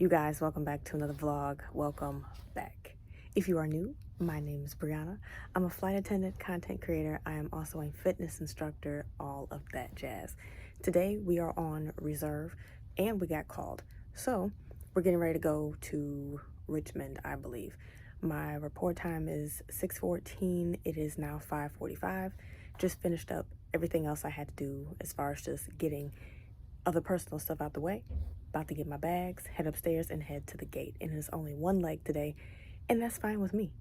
You guys, welcome back to another vlog. Welcome back. If you are new, my name is Brianna. I'm a flight attendant, content creator. I am also a fitness instructor, all of that jazz. Today we are on reserve and we got called. So we're getting ready to go to Richmond, I believe. My report time is 6:14. It is now 5:45. Just finished up everything else I had to do as far as just getting other personal stuff out the way. About to get my bags, head upstairs, and head to the gate. And it's only one leg today, and that's fine with me.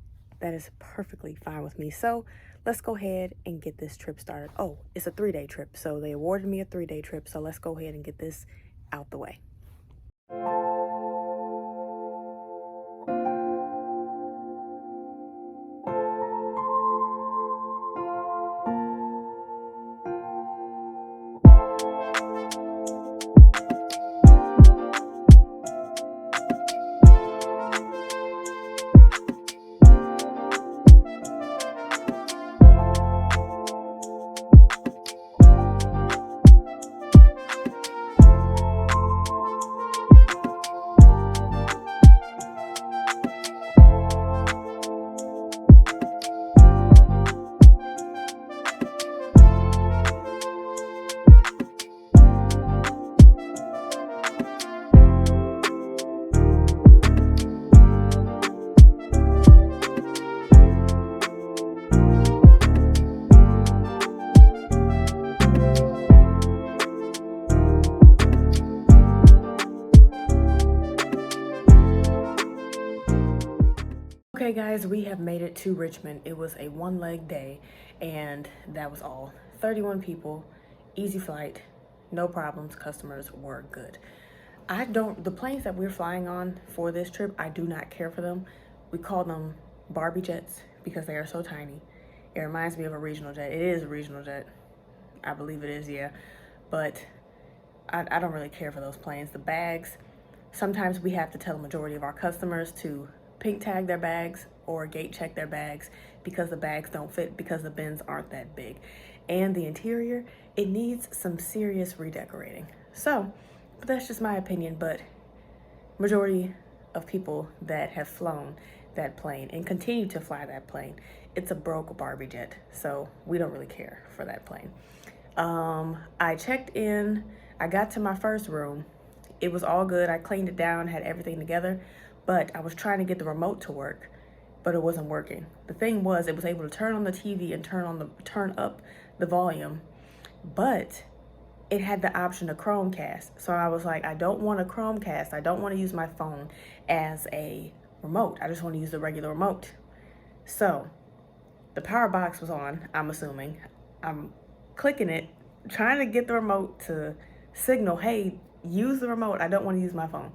That is perfectly fine with me. So let's go ahead and get this trip started. Oh, it's a 3-day trip. So they awarded me a 3-day trip. So let's go ahead and get this out the way. Okay guys, we have made it to Richmond. It was a one-leg day and that was all. 31 people, easy flight, no problems, customers were good. The planes that we're flying on for this trip, I do not care for them. We call them Barbie jets because they are so tiny. It reminds me of a regional jet. It is a regional jet. I believe it is, yeah. But I don't really care for those planes. The bags, sometimes we have to tell the majority of our customers to pink tag their bags or gate check their bags because the bags don't fit because the bins aren't that big. And the interior, it needs some serious redecorating. So, but that's just my opinion, but majority of people that have flown that plane and continue to fly that plane, it's a broke Barbie jet. So we don't really care for that plane. I checked in, I got to my first room. It was all good. I cleaned it down, had everything together, but I was trying to get the remote to work, but it wasn't working. The thing was, it was able to turn on the TV and turn up the volume, but it had the option to Chromecast. So I was like, I don't want a Chromecast. I don't want to use my phone as a remote. I just want to use the regular remote. So the power box was on, I'm assuming. I'm clicking it, trying to get the remote to signal, hey, use the remote. I don't want to use my phone.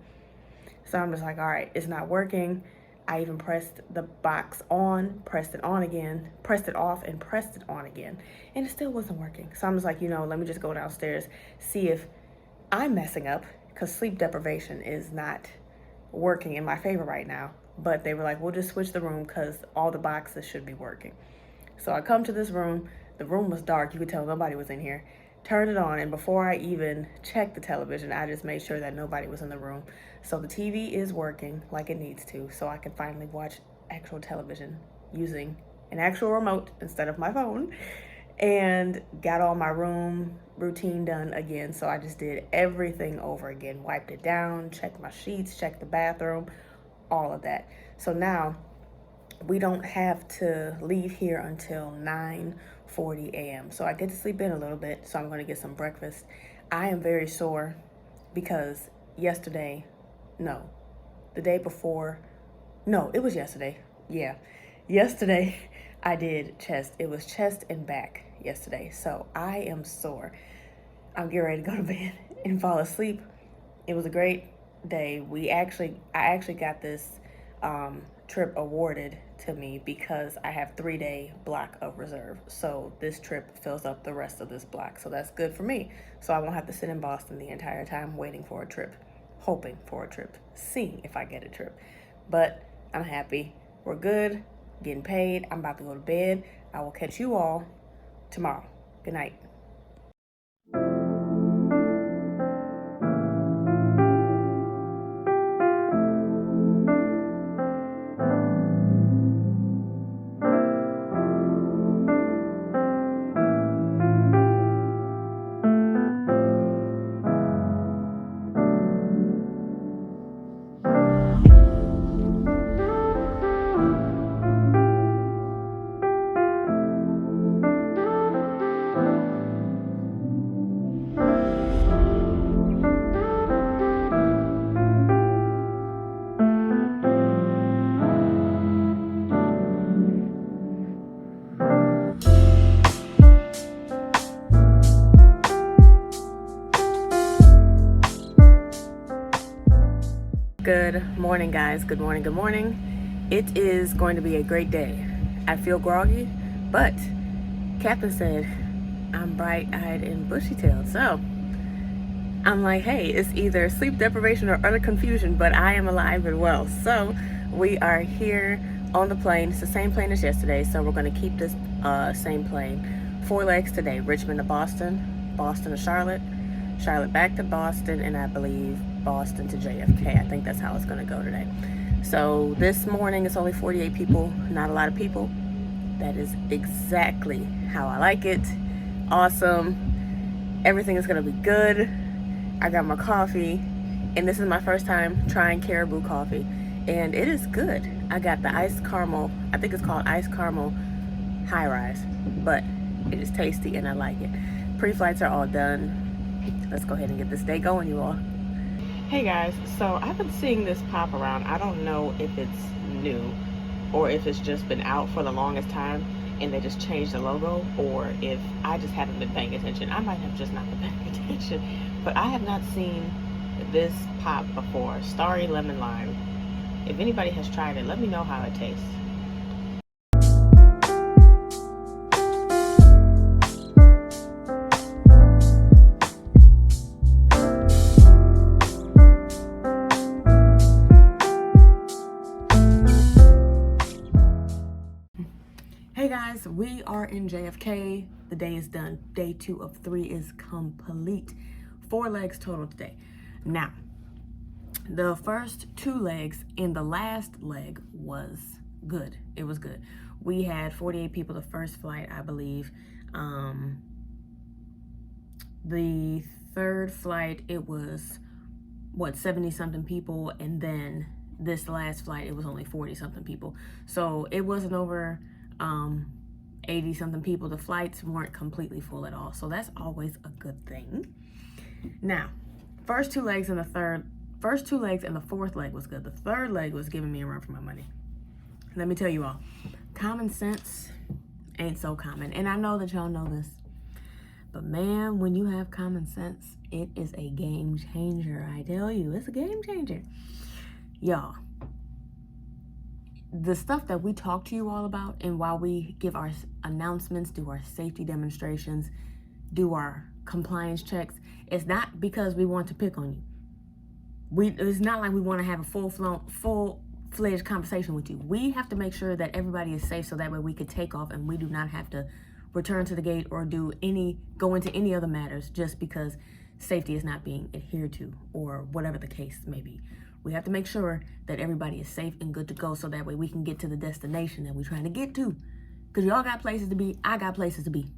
So I'm just like, all right, it's not working. I even pressed the box on, pressed it on again, pressed it off and pressed it on again. And it still wasn't working. So I'm just like, let me just go downstairs, see if I'm messing up because sleep deprivation is not working in my favor right now. But they were like, we'll just switch the room because all the boxes should be working. So I come to this room. The room was dark. You could tell nobody was in here. Turned it on, and before I even checked the television, I just made sure that nobody was in the room. So the TV is working like it needs to, so I can finally watch actual television using an actual remote instead of my phone, and got all my room routine done again. So I just did everything over again, wiped it down, checked my sheets, checked the bathroom, all of that. So now we don't have to leave here until 9:40 a.m. So I get to sleep in a little bit, so I'm going to get some breakfast. I am very sore because yesterday, no, the day before, no, it was yesterday. Yeah, yesterday I did chest. It was chest and back yesterday. So I am sore. I'm getting ready to go to bed and fall asleep. It was a great day. I actually got this trip awarded to me because I have 3-day block of reserve. So this trip fills up the rest of this block. So that's good for me. So I won't have to sit in Boston the entire time waiting for a trip, hoping for a trip, seeing if I get a trip. But I'm happy. We're good, getting paid. I'm about to go to bed. I will catch you all tomorrow. Good night. Good morning, guys. Good morning. Good morning. It is going to be a great day. I feel groggy, but Captain said I'm bright-eyed and bushy-tailed. So I'm like, hey, it's either sleep deprivation or utter confusion, but I am alive and well. So we are here on the plane. It's the same plane as yesterday, so we're going to keep this same plane. 4 legs today. Richmond to Boston, Boston to Charlotte, Charlotte back to Boston, and I believe Boston to JFK. I think that's how it's going to go today. So this morning it's only 48 people, not a lot of people. That is exactly how I like it. Awesome. Everything is going to be good. I got my coffee, and this is my first time trying Caribou coffee, and it is good. I got the iced caramel, I think it's called iced caramel high rise, but it is tasty and I like it. Pre-flights are all done. Let's go ahead and get this day going, you all. Hey guys, so I've been seeing this pop around. I don't know if it's new or if it's just been out for the longest time and they just changed the logo, or if I just haven't been paying attention. I might have just not been paying attention, but I have not seen this pop before. Starry Lemon Lime. If anybody has tried it, let me know how it tastes. Hey guys, we are in JFK. The day is done. Day 2 of 3 is complete. 4 legs total today. Now, the first 2 legs and the last leg was good. It was good. We had 48 people the first flight, I believe. The third flight, it was, 70-something people, and then this last flight, it was only 40-something people. So it wasn't over 80-something people. The flights weren't completely full at all, so that's always a good thing. Now, first 2 legs and the fourth leg was good. The third leg was giving me a run for my money. Let me tell you all, common sense ain't so common, and I know that y'all know this, but man, when you have common sense, it is a game changer. I tell you, it's a game changer. Y'all, the stuff that we talk to you all about, and while we give our announcements, do our safety demonstrations, do our compliance checks, it's not because we want to pick on you. It's not like we want to have a full-fledged conversation with you. We have to make sure that everybody is safe so that way we could take off and we do not have to return to the gate or go into any other matters just because safety is not being adhered to or whatever the case may be. We have to make sure that everybody is safe and good to go so that way we can get to the destination that we're trying to get to. Because y'all got places to be, I got places to be.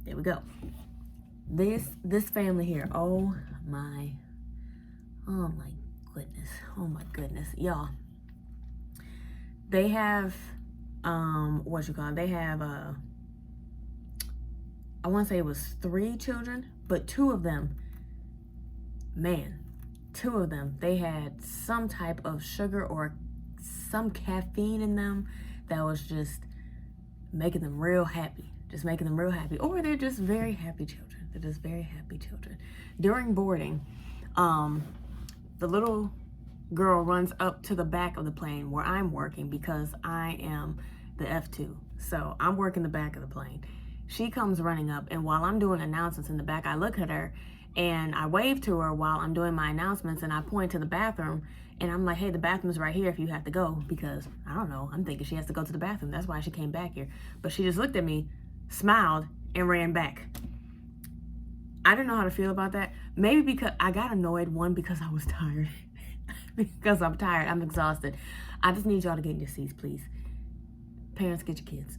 There we go. This family here, oh my goodness, y'all. They have, they have, I want to say it was 3 children, but 2 of them, they had some type of sugar or some caffeine in them that was just making them real happy. Or they're just very happy children. During boarding, the little girl runs up to the back of the plane where I'm working because I am the F2. So I'm working the back of the plane. She comes running up, and while I'm doing announcements in the back, I look at her and I wave to her while I'm doing my announcements, and I point to the bathroom, and I'm like, hey, the bathroom's right here if you have to go, because I don't know, I'm thinking she has to go to the bathroom. That's why she came back here. But she just looked at me, smiled, and ran back. I didn't know how to feel about that. Maybe because I got annoyed, one, because I was tired. Because I'm tired, I'm exhausted. I just need y'all to get in your seats, please. Parents, get your kids.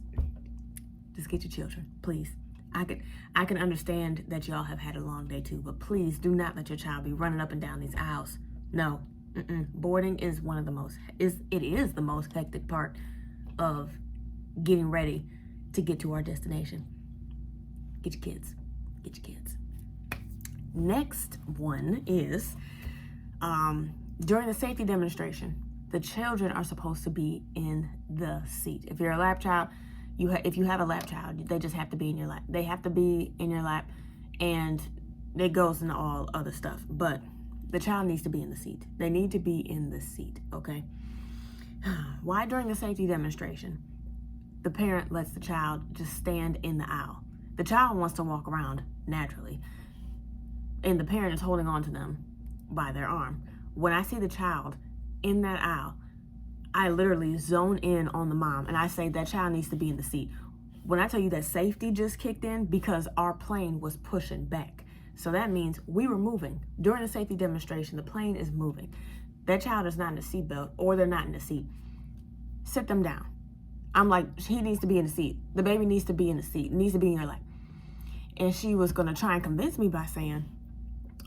Just get your children, please. I can understand that y'all have had a long day too, but please do not let your child be running up and down these aisles. No, boarding is it is the most hectic part of getting ready to get to our destination. Get your kids. Next one is, during the safety demonstration, the children are supposed to be in the seat. If you're a lap child, if you have a lap child, they just have to be in your lap. They have to be in your lap, and it goes into all other stuff. But The child needs to be in the seat. They need to be in the seat, okay? Why during the safety demonstration, the parent lets the child just stand in the aisle? The child wants to walk around naturally, and the parent is holding on to them by their arm. When I see the child in that aisle, I literally zone in on the mom, and I say that child needs to be in the seat. When I tell you that safety just kicked in because our plane was pushing back. So that means we were moving. During the safety demonstration, the plane is moving. That child is not in the seatbelt, or they're not in the seat. Sit them down. I'm like, he needs to be in the seat. The baby needs to be in the seat. It needs to be in your lap. And she was going to try and convince me by saying,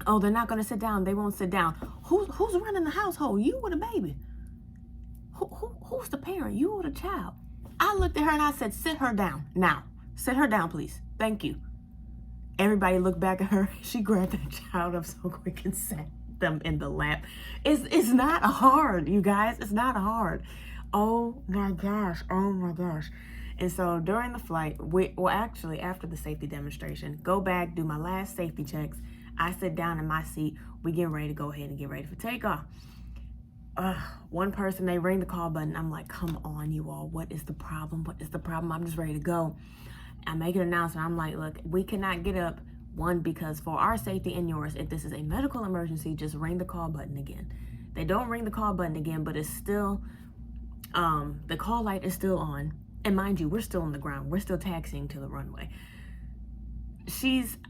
oh, they're not going to sit down. They won't sit down. Who's running the household? You or the baby? Who's the parent? You or the child? I looked at her and I said, sit her down now. Sit her down, please. Thank you. Everybody looked back at her. She grabbed that child up so quick and sat them in the lap. It's not hard, you guys. It's not hard. Oh my gosh. Oh my gosh. And so during the flight, actually after the safety demonstration, go back, do my last safety checks. I sit down in my seat. We get ready to go ahead and get ready for takeoff. One person, they ring the call button. I'm like, come on, you all. What is the problem? What is the problem? I'm just ready to go. I make an announcement. I'm like, look, we cannot get up. One, because for our safety and yours, if this is a medical emergency, just ring the call button again. They don't ring the call button again, but it's still, the call light is still on. And mind you, we're still on the ground. We're still taxiing to the runway.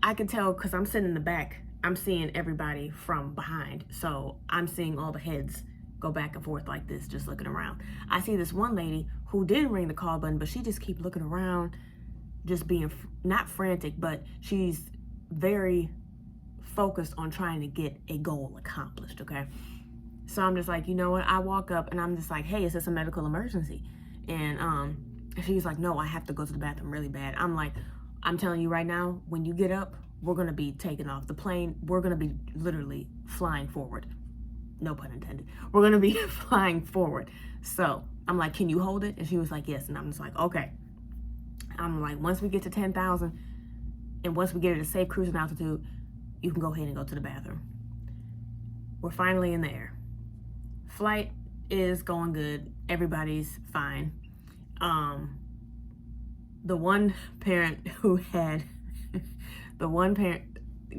I can tell because I'm sitting in the back. I'm seeing everybody from behind. So I'm seeing all the heads go back and forth like this, just looking around. I see this one lady who didn't ring the call button, but she just keep looking around, just being not frantic, but she's very focused on trying to get a goal accomplished, okay? So I'm just like, you know what? I walk up and I'm just like, hey, is this a medical emergency? And she's like, no, I have to go to the bathroom really bad. I'm like, I'm telling you right now, when you get up, we're gonna be taking off the plane. We're gonna be literally flying forward. No pun intended. We're gonna be flying forward. So I'm like, can you hold it? And she was like, yes. And I'm just like, okay. I'm like, once we get to 10,000 and once we get at a safe cruising altitude, you can go ahead and go to the bathroom. We're finally in the air. Flight is going good. Everybody's fine. The one parent who had,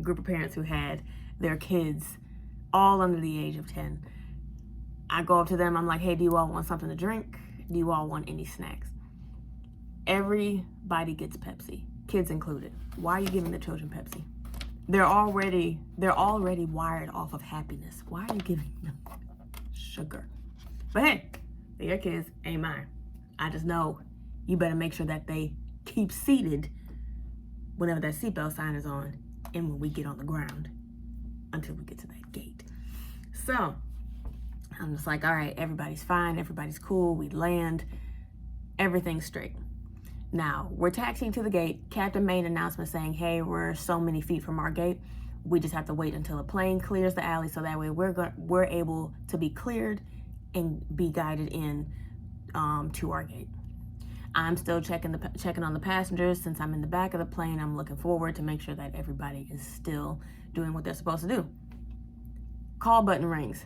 group of parents who had their kids all under the age of 10. I go up to them. I'm like, hey, do you all want something to drink? Do you all want any snacks? Everybody gets Pepsi, kids included. Why are you giving the children Pepsi? They're already wired off of happiness. Why are you giving them sugar? But hey, they're your kids, ain't mine. I just know you better make sure that they keep seated whenever that seatbelt sign is on and when we get on the ground until we get to that gate. So I'm just like, all right, everybody's fine. Everybody's cool. We land. Everything's straight. Now we're taxiing to the gate. Captain made an announcement saying, hey, we're so many feet from our gate. We just have to wait until a plane clears the alley. So that way we're able to be cleared and be guided in to our gate. I'm still checking on the passengers. Since I'm in the back of the plane, I'm looking forward to make sure that everybody is still doing what they're supposed to do. Call button rings.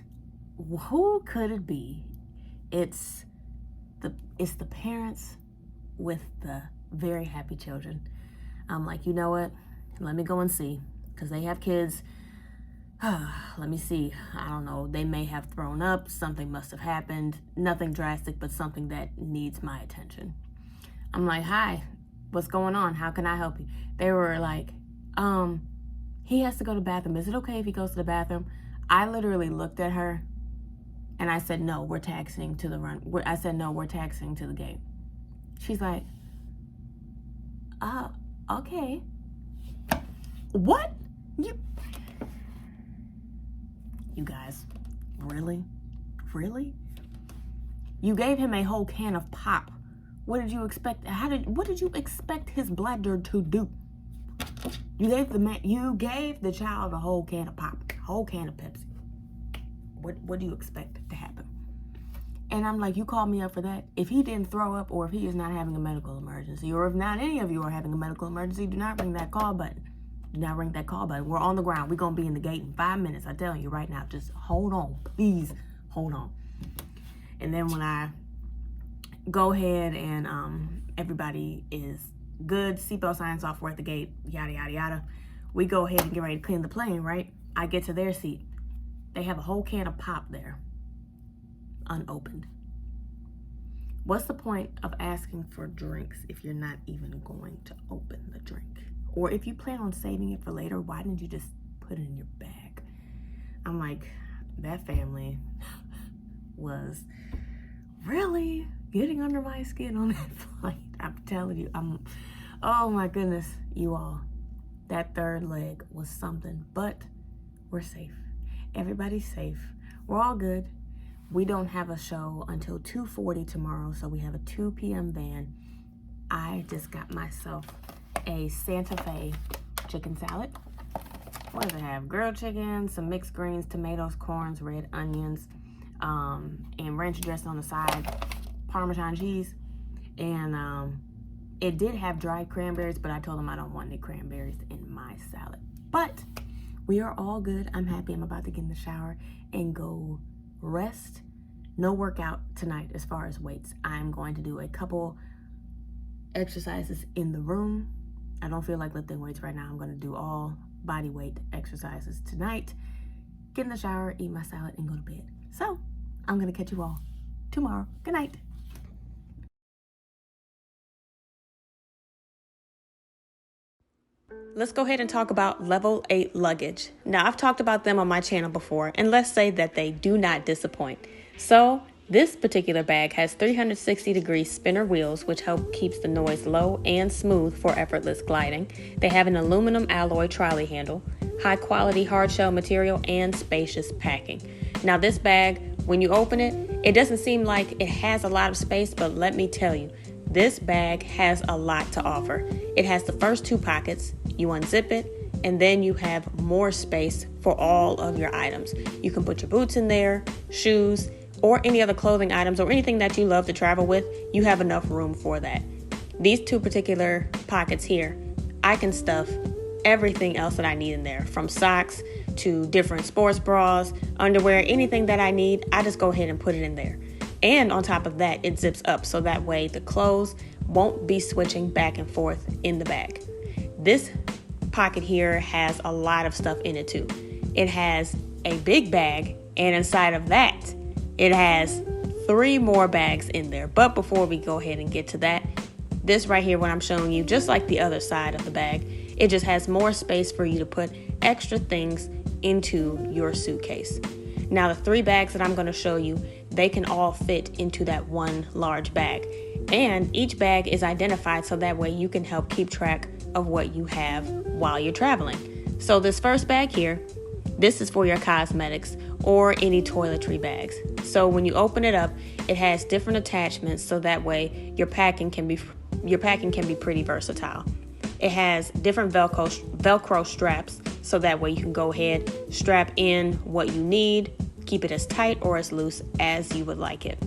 Who could it be? It's the parents with the very happy children. I'm like, you know what? Let me go and see, because they have kids. Let me see. I don't know. They may have thrown up. Something must have happened. Nothing drastic, but something that needs my attention. I'm like, hi, what's going on? How can I help you? They were like, he has to go to the bathroom. Is it okay if he goes to the bathroom? I literally looked at her and I said, no, we're taxiing to the I said, no, we're taxiing to the gate. She's like, okay. What? You guys, really? Really? You gave him a whole can of pop. What did you expect? What did you expect his bladder to do? You gave the child a whole can of pop, a whole can of Pepsi. What do you expect to happen? And I'm like, you called me up for that? If he didn't throw up, or if he is not having a medical emergency, or if not any of you are having a medical emergency, do not ring that call button. Do not ring that call button. We're on the ground. We're going to be in the gate in 5 minutes. I'm telling you right now. Just hold on. Please hold on. And then when I go ahead and everybody is good, seatbelt signs off, we're at the gate, yada, yada, yada. We go ahead and get ready to clean the plane, right? I get to their seat. They have a whole can of pop there, unopened. What's the point of asking for drinks if you're not even going to open the drink? Or if you plan on saving it for later, why didn't you just put it in your bag? I'm like, that family was really getting under my skin on that flight. I'm telling you, oh my goodness, you all. That third leg was something, but we're safe. Everybody's safe. We're all good. We don't have a show until 2:40 tomorrow, so we have a 2 p.m. van. I just got myself a Santa Fe chicken salad. What does it have? Grilled chicken, some mixed greens, tomatoes, corns, red onions, and ranch dressing on the side, Parmesan cheese, and it did have dried cranberries, but I told them I don't want any cranberries in my salad. But we are all good. I'm happy. I'm about to get in the shower and go rest. No workout tonight as far as weights. I'm going to do a couple exercises in the room. I don't feel like lifting weights right now. I'm going to do all body weight exercises tonight. Get in the shower, eat my salad, and go to bed. So I'm going to catch you all tomorrow. Good night. Let's go ahead and talk about Level 8 luggage. Now, I've talked about them on my channel before, and let's say that they do not disappoint. So, this particular bag has 360-degree spinner wheels, which help keeps the noise low and smooth for effortless gliding. They have an aluminum alloy trolley handle, high-quality hard shell material, and spacious packing. Now, this bag, when you open it, it doesn't seem like it has a lot of space, but let me tell you, this bag has a lot to offer. It has the first 2 pockets. You unzip it, and then you have more space for all of your items. You can put your boots in there, shoes, or any other clothing items, or anything that you love to travel with. You have enough room for that. These 2 particular pockets here, I can stuff everything else that I need in there, from socks to different sports bras, underwear, anything that I need. I just go ahead and put it in there. And on top of that, it zips up so that way the clothes won't be switching back and forth in the bag. This pocket here has a lot of stuff in it too. It has a big bag, and inside of that, it has 3 more bags in there. But before we go ahead and get to that, this right here, what I'm showing you, just like the other side of the bag, it just has more space for you to put extra things into your suitcase. Now, the 3 bags that I'm going to show you, they can all fit into that one large bag. And each bag is identified so that way you can help keep track of what you have while you're traveling. So this first bag here, this is for your cosmetics or any toiletry bags. So when you open it up, it has different attachments so that way your packing can be pretty versatile. It has different Velcro straps so that way you can go ahead, strap in what you need, keep it as tight or as loose as you would like it.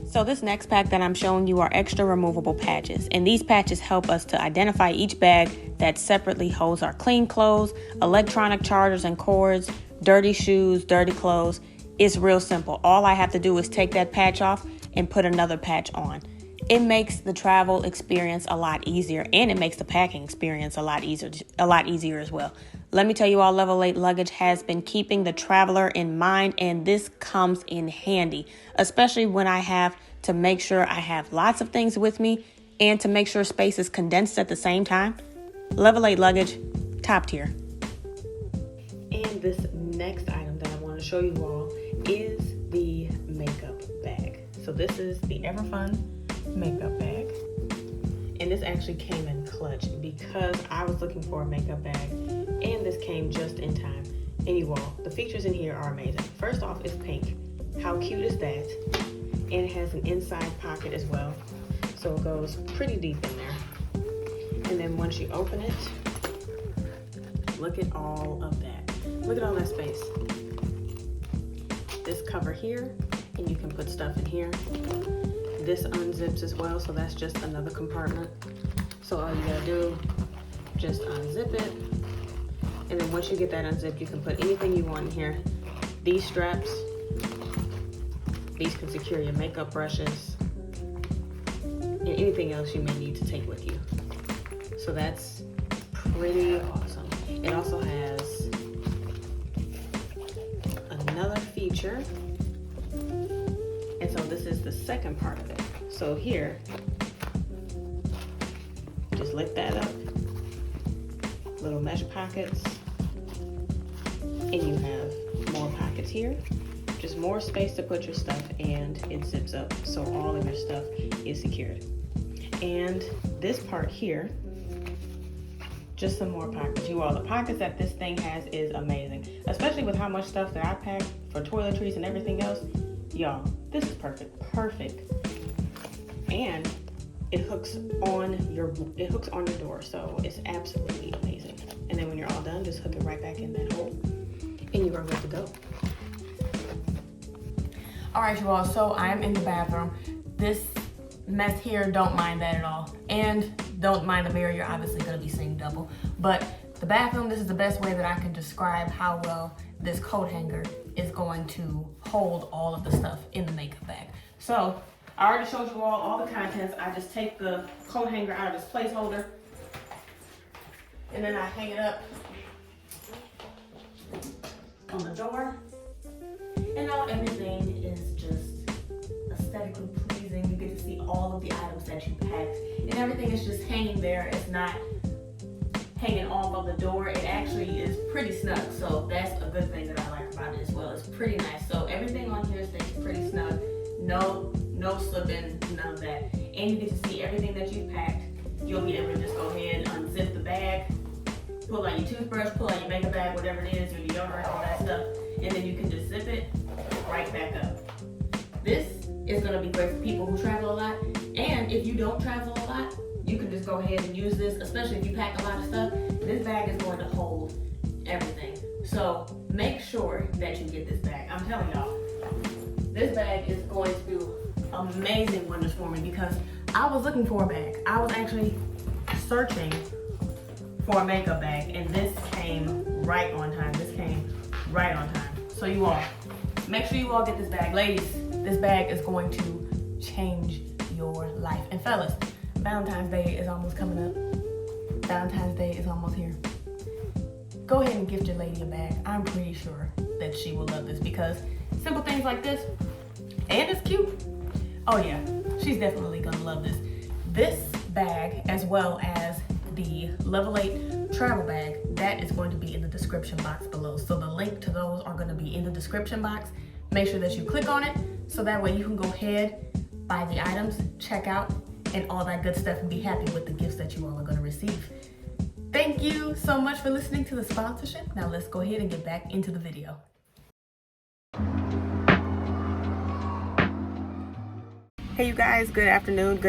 So this next pack that I'm showing you are extra removable patches, and these patches help us to identify each bag that separately holds our clean clothes, electronic chargers and cords, dirty shoes, dirty clothes. It's real simple. All I have to do is take that patch off and put another patch on. It makes the travel experience a lot easier, and it makes the packing experience a lot easier as well. Let me tell you all, Level 8 luggage has been keeping the traveler in mind, and this comes in handy, especially when I have to make sure I have lots of things with me and to make sure space is condensed at the same time. Level 8 luggage, top tier. And this next item that I want to show you all is the makeup bag. So this is the EVERFUN makeup bag. And this actually came in clutch because I was looking for a makeup bag, and this came just in time. And you all, the features in here are amazing. First off, it's pink. How cute is that? And it has an inside pocket as well, so it goes pretty deep in there. And then once you open it, look at all of that. Look at all that space. This cover here, and you can put stuff in here. This unzips as well, so that's just another compartment. So all you gotta do, just unzip it. And then once you get that unzipped, you can put anything you want in here. These straps, these can secure your makeup brushes and anything else you may need to take with you. So that's pretty awesome. It also has another feature. And so this is the second part of it. So here, just lift that up, little mesh pockets, and you have more pockets here, just more space to put your stuff, and it zips up so all of your stuff is secured. And this part here, just some more pockets. You all, the pockets that this thing has is amazing, especially with how much stuff that I pack for toiletries and everything else. Y'all, this is perfect. And it hooks on your door, so it's absolutely amazing. And then when you're all done, just hook it right back in that hole, and you are good to go. All right, you all, so I'm in the bathroom. This mess here, don't mind that at all. And don't mind the mirror, you're obviously gonna be seeing double. But the bathroom, this is the best way that I can describe how well this coat hanger is going to hold all of the stuff in the makeup bag. So I already showed you all the contents. I just take the coat hanger out of its placeholder, and then I hang it up on the door. And now everything is just aesthetically pleasing. You get to see all of the items that you packed, and everything is just hanging there. It's not hanging off of the door. It actually is pretty snug, so that's a good thing that I like about it as well. It's pretty nice. So everything on here stays pretty snug. No slipping, none of that. And you get to see everything that you've packed. You'll be able to just go ahead, unzip the bag, pull out your toothbrush, pull out your makeup bag, whatever it is, your deodorant, all that stuff, and then you can just zip it right back up. This is gonna be great for people who travel a lot, and if you don't travel a lot, you can just go ahead and use this, especially if you pack a lot of stuff. This bag is going to hold everything. So make sure that you get this bag. I'm telling y'all, this bag is going to do amazing wonders for me, because I was looking for a bag. I was actually searching for a makeup bag, and this came right on time. So you all, make sure you all get this bag. Ladies, this bag is going to change your life. And fellas, Valentine's Day is almost coming up. Valentine's Day is almost here. Go ahead and gift your lady a bag. I'm pretty sure that she will love this, because simple things like this, and it's cute. Oh yeah, she's definitely gonna love this. This bag, as well as the Level 8 travel bag, that is going to be in the description box below. So the link to those are gonna be in the description box. Make sure that you click on it, so that way you can go ahead, buy the items, check out, and all that good stuff, and be happy with the gifts that you all are gonna receive. Thank you so much for listening to the sponsorship. Now let's go ahead and get back into the video. Hey you guys, good afternoon.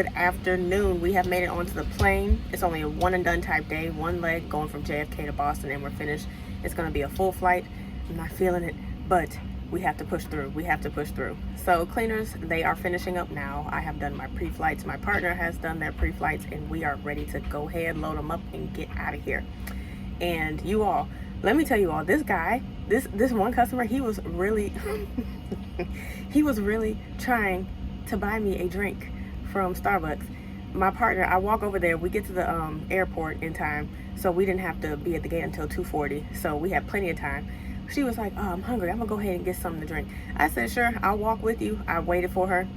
We have made it onto the plane. It's only a one and done type day, one leg going from JFK to Boston, and we're finished. It's gonna be a full flight. I'm not feeling it, but we have to push through. So cleaners, they are finishing up now. I have done my pre-flights. My partner has done their pre-flights, and we are ready to go ahead, load them up, and get out of here. And you all, let me tell you all, this guy, this one customer, he was really, he was really trying to buy me a drink from Starbucks. My partner, I walk over there, we get to the airport in time, so we didn't have to be at the gate until 2:40, so we had plenty of time. She was like, oh, I'm hungry, I'm gonna go ahead and get something to drink. I said, sure, I'll walk with you. I waited for her,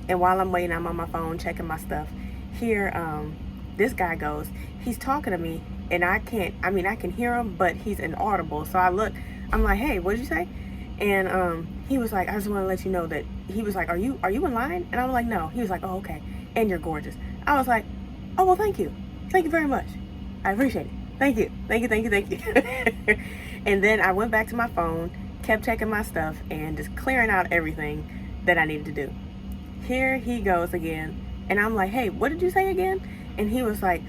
and while I'm waiting, I'm on my phone checking my stuff. Here, this guy goes, he's talking to me, and I can hear him, but he's inaudible. So I look, I'm like, hey, what did you say? And he was like, I just want to let you know that, he was like, are you in line? And I was like, no. He was like, oh, okay, and you're gorgeous. I was like, oh, well, thank you very much, I appreciate it, thank you. And then I went back to my phone, kept checking my stuff, and just clearing out everything that I needed to do. Here he goes again, and I'm like, hey, what did you say again? And he was like,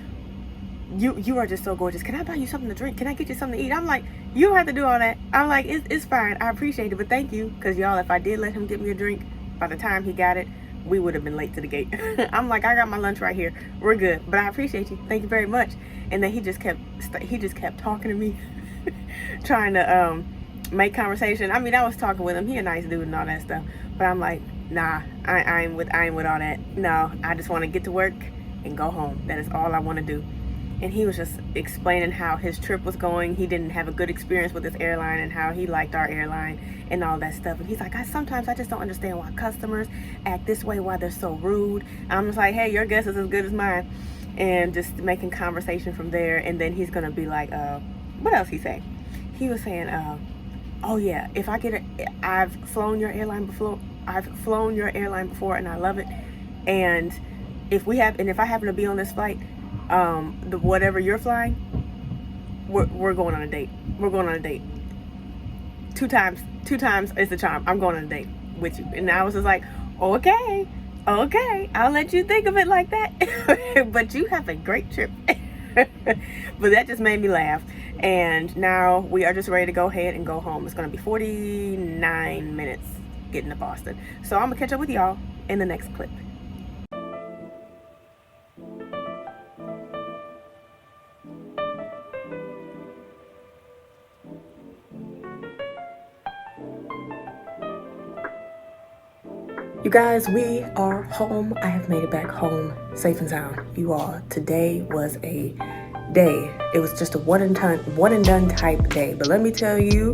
you are just so gorgeous, can I buy you something to drink? Can I get you something to eat? I'm like, you don't have to do all that. I'm like, it's fine, I appreciate it, but thank you. Because y'all, if I did let him get me a drink, by the time he got it, we would have been late to the gate. I'm like, I got my lunch right here. We're good. But I appreciate you. Thank you very much. And then he just kept talking to me, trying to make conversation. I mean, I was talking with him. He a nice dude and all that stuff. But I'm like, nah, I ain't with all that. No, I just want to get to work and go home. That is all I want to do. And he was just explaining how his trip was going. He didn't have a good experience with his airline and how he liked our airline and all that stuff. And he's like, sometimes I just don't understand why customers act this way, why they're so rude. I'm just like, hey, your guess is as good as mine. And just making conversation from there. And then he's going to be like, what else he say? He was saying, oh yeah, if I get I've flown your airline before. I've flown your airline before and I love it. And if I happen to be on this flight, the whatever you're flying, we're going on a date. We're going on a date. Two times is the charm. I'm going on a date with you. And I was just like, okay, I'll let you think of it like that. But you have a great trip. But that just made me laugh. And now we are just ready to go ahead and go home. It's going to be 49 minutes getting to Boston. So I'm going to catch up with y'all in the next clip. You guys, we are home. I have made it back home safe and sound. You all, today was a day. It was just a one and done type day. But let me tell you,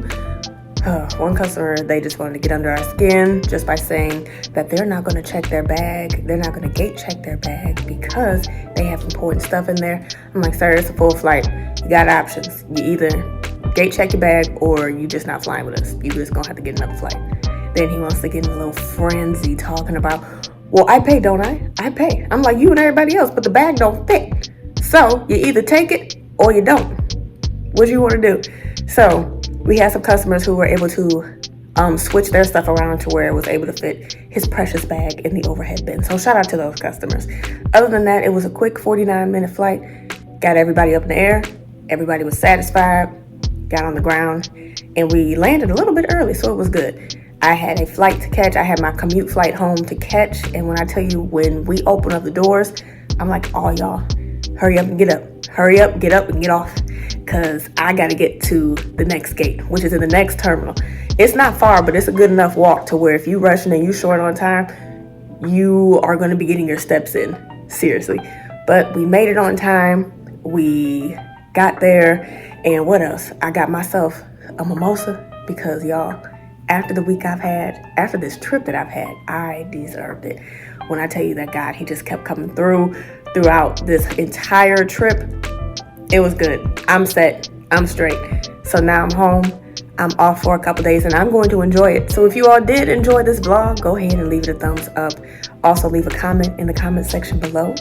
one customer, they just wanted to get under our skin just by saying that they're not going to check their bag. They're not going to gate check their bag because they have important stuff in there. I'm like, sir, it's a full flight. You got options. You either gate check your bag or you just not flying with us. You just going to have to get another flight. Then he wants to get in a little frenzy talking about, well, I pay, don't I? I pay. I'm like, you and everybody else, but the bag don't fit. So you either take it or you don't. What do you want to do? So we had some customers who were able to switch their stuff around to where it was able to fit his precious bag in the overhead bin. So shout out to those customers. Other than that, it was a quick 49-minute flight. Got everybody up in the air. Everybody was satisfied. Got on the ground. And we landed a little bit early, so it was good. I had a flight to catch. I had my commute flight home to catch. And when I tell you, when we open up the doors, I'm like, oh, y'all, hurry up and get up. Hurry up, get up and get off. Because I got to get to the next gate, which is in the next terminal. It's not far, but it's a good enough walk to where if you rushing and you short on time, you are going to be getting your steps in. Seriously. But we made it on time. We got there. And what else? I got myself a mimosa because, y'all, after the week I've had, after this trip that I've had, I deserved it. When I tell you that God, he just kept coming throughout this entire trip. It was good. I'm set. I'm straight. So now I'm home. I'm off for a couple days and I'm going to enjoy it. So if you all did enjoy this vlog, go ahead and leave it a thumbs up. Also leave a comment in the comment section below.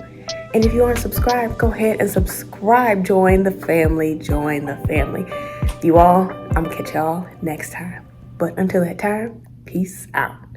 And if you aren't subscribed, go ahead and subscribe. Join the family. Join the family. You all, I'm going to catch y'all next time. But until that time, peace out.